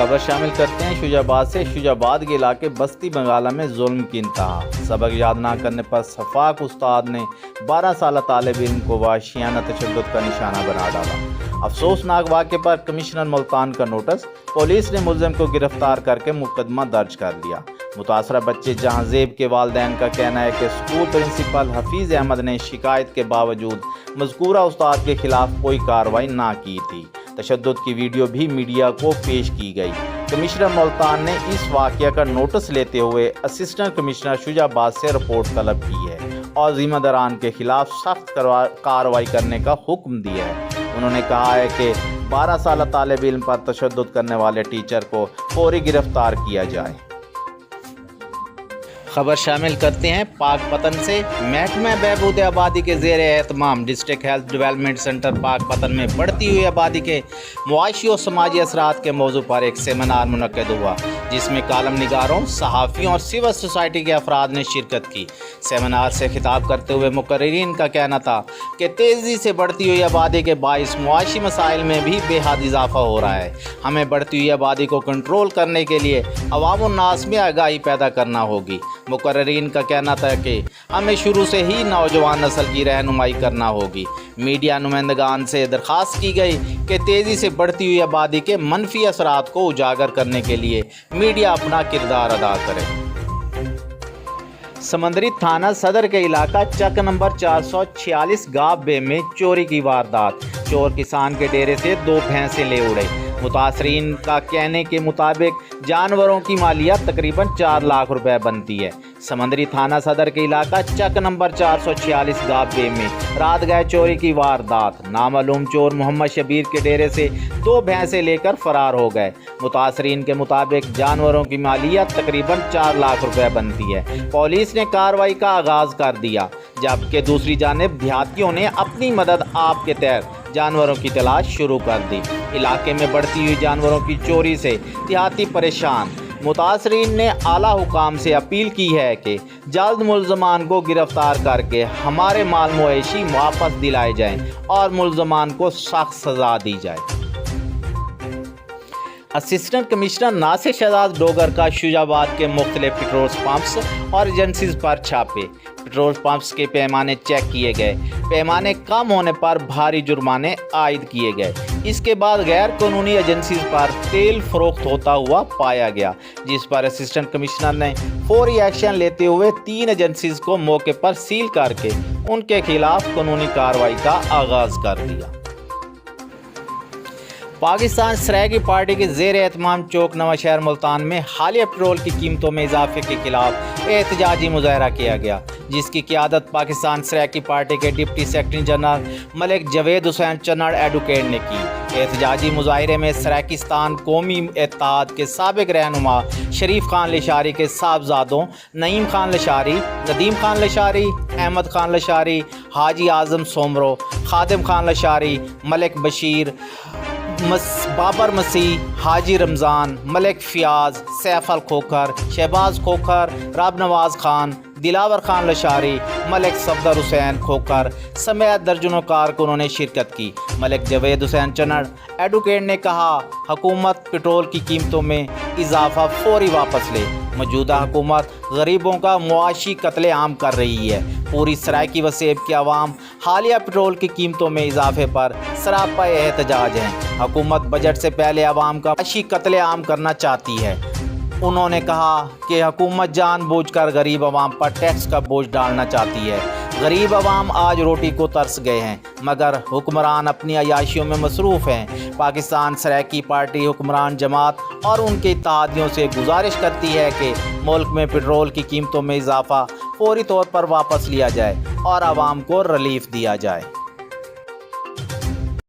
خبر شامل کرتے ہیں شجاع آباد سے۔ شجاع آباد کے علاقے بستی بنگالہ میں ظلم کی انتہا، سبق یاد نہ کرنے پر شفاق استاد نے 12 سالہ طالب علم کو وحشیانہ تشدد کا نشانہ بنا ڈالا۔ افسوسناک واقعے پر کمشنر ملتان کا نوٹس، پولیس نے ملزم کو گرفتار کر کے مقدمہ درج کر لیا۔ متاثرہ بچے جہاں زیب کے والدین کا کہنا ہے کہ اسکول پرنسپل حفیظ احمد نے شکایت کے باوجود مذکورہ استاد کے خلاف کوئی کارروائی نہ کی تھی۔ تشدد کی ویڈیو بھی میڈیا کو پیش کی گئی۔ کمشنر ملتان نے اس واقعہ کا نوٹس لیتے ہوئے اسسٹنٹ کمشنر شجاع آباد سے رپورٹ طلب کی ہے اور ذمہ داران کے خلاف سخت کارروائی کرنے کا حکم دیا ہے۔ انہوں نے کہا ہے کہ 12 سالہ طالب علم پر تشدد کرنے والے ٹیچر کو فوری گرفتار کیا جائے۔ خبر شامل کرتے ہیں پاک پتن سے۔ محکمہ بہبود آبادی کے زیر اہتمام ڈسٹرکٹ ہیلتھ ڈیولپمنٹ سینٹر پاک پتن میں بڑھتی ہوئی آبادی کے معاشی و سماجی اثرات کے موضوع پر ایک سیمینار منعقد ہوا، جس میں کالم نگاروں، صحافیوں اور سول سوسائٹی کے افراد نے شرکت کی۔ سیمینار سے خطاب کرتے ہوئے مقررین کا کہنا تھا کہ تیزی سے بڑھتی ہوئی آبادی کے باعث معاشی مسائل میں بھی بے حد اضافہ ہو رہا ہے۔ ہمیں بڑھتی ہوئی آبادی کو کنٹرول کرنے کے لیے عوام الناس میں آگاہی پیدا کرنا ہوگی۔ مقررین کا کہنا تھا کہ ہمیں شروع سے ہی نوجوان نسل کی رہنمائی کرنا ہوگی۔ میڈیا نمائندگان سے درخواست کی گئی کہ تیزی سے بڑھتی ہوئی آبادی کے منفی اثرات کو اجاگر کرنے کے لیے میڈیا اپنا کردار ادا کرے۔ سمندری تھانہ صدر کے علاقہ چک نمبر 446 گاب بے میں چوری کی واردات، چور کسان کے ڈیرے سے 2 بھینسیں لے اڑے۔ متاثرین کا کہنے کے مطابق جانوروں کی مالیت تقریباً 4 لاکھ روپے بنتی ہے۔ سمندری تھانہ صدر کے علاقہ چک نمبر 446 گاب بے میں رات گئے چوری کی واردات، نامعلوم چور محمد شبیر کے ڈیرے سے 2 بھینسیں لے کر فرار ہو گئے۔ متاثرین کے مطابق جانوروں کی مالیت تقریباً 4 لاکھ روپے بنتی ہے۔ پولیس نے کارروائی کا آغاز کر دیا، جبکہ دوسری جانب دیہاتیوں نے اپنی مدد آپ کے تحت جانوروں کی تلاش شروع کر دی۔ علاقے میں بڑھتی ہوئی جانوروں کی چوری سے دیہاتی پریشان۔ متاثرین نے اعلیٰ حکام سے اپیل کی ہے کہ جلد ملزمان کو گرفتار کر کے ہمارے مال مویشی واپس دلائے جائیں اور ملزمان کو سخت سزا دی جائے۔ اسسٹنٹ کمشنر ناصر شہزاد ڈوگر کا شجاع آباد کے مختلف پیٹرول پمپس اور ایجنسیز پر چھاپے۔ پیٹرول پمپس کے پیمانے چیک کیے گئے، پیمانے کم ہونے پر بھاری جرمانے عائد کیے گئے۔ اس کے بعد غیر قانونی ایجنسیز پر تیل فروخت ہوتا ہوا پایا گیا، جس پر اسسٹنٹ کمشنر نے فوری ایکشن لیتے ہوئے 3 ایجنسیز کو موقع پر سیل کر کے ان کے خلاف قانونی کارروائی کا آغاز کر دیا۔ پاکستان سرائیکی پارٹی کے زیر اہتمام چوک نواں شہر ملتان میں حالیہ پیٹرول کی قیمتوں میں اضافے کے خلاف احتجاجی مظاہرہ کیا گیا، جس کی قیادت پاکستان سرائیکی پارٹی کے ڈپٹی سیکرٹری جنرل ملک جاوید حسین چنڑ ایڈوکیٹ نے کی۔ احتجاجی مظاہرے میں سرائیکستان قومی اتحاد کے سابق رہنما شریف خان لشاری کے صاحبزادوں نعیم خان لشاری، ندیم خان لشاری، احمد خان لشاری، حاجی اعظم سومرو، خادم خان لشاری، ملک بشیر، بابر مسیح، حاجی رمضان، ملک فیاض، سیف الکھوکھر، شہباز کھوکھر، رب نواز خان، دلاور خان لشاری، ملک صفدر حسین کھوکھر سمیت درجنوں کارکنوں نے شرکت کی۔ ملک جاوید حسین چنڑ ایڈوکیٹ نے کہا، حکومت پیٹرول کی قیمتوں میں اضافہ فوری واپس لے۔ موجودہ حکومت غریبوں کا معاشی قتل عام کر رہی ہے۔ پوری سرائیکی و سیب کی عوام حالیہ پیٹرول کی قیمتوں میں اضافے پر سراپا احتجاج ہیں۔ حکومت بجٹ سے پہلے عوام کا معاشی قتل عام کرنا چاہتی ہے۔ انہوں نے کہا کہ حکومت جان بوجھ کر غریب عوام پر ٹیکس کا بوجھ ڈالنا چاہتی ہے۔ غریب عوام آج روٹی کو ترس گئے ہیں، مگر حکمران اپنی عیاشیوں میں مصروف ہیں۔ پاکستان سرائیکی پارٹی حکمران جماعت اور ان کے اتحادیوں سے گزارش کرتی ہے کہ ملک میں پیٹرول کی قیمتوں میں اضافہ فوری طور پر واپس لیا جائے اور عوام کو ریلیف دیا جائے۔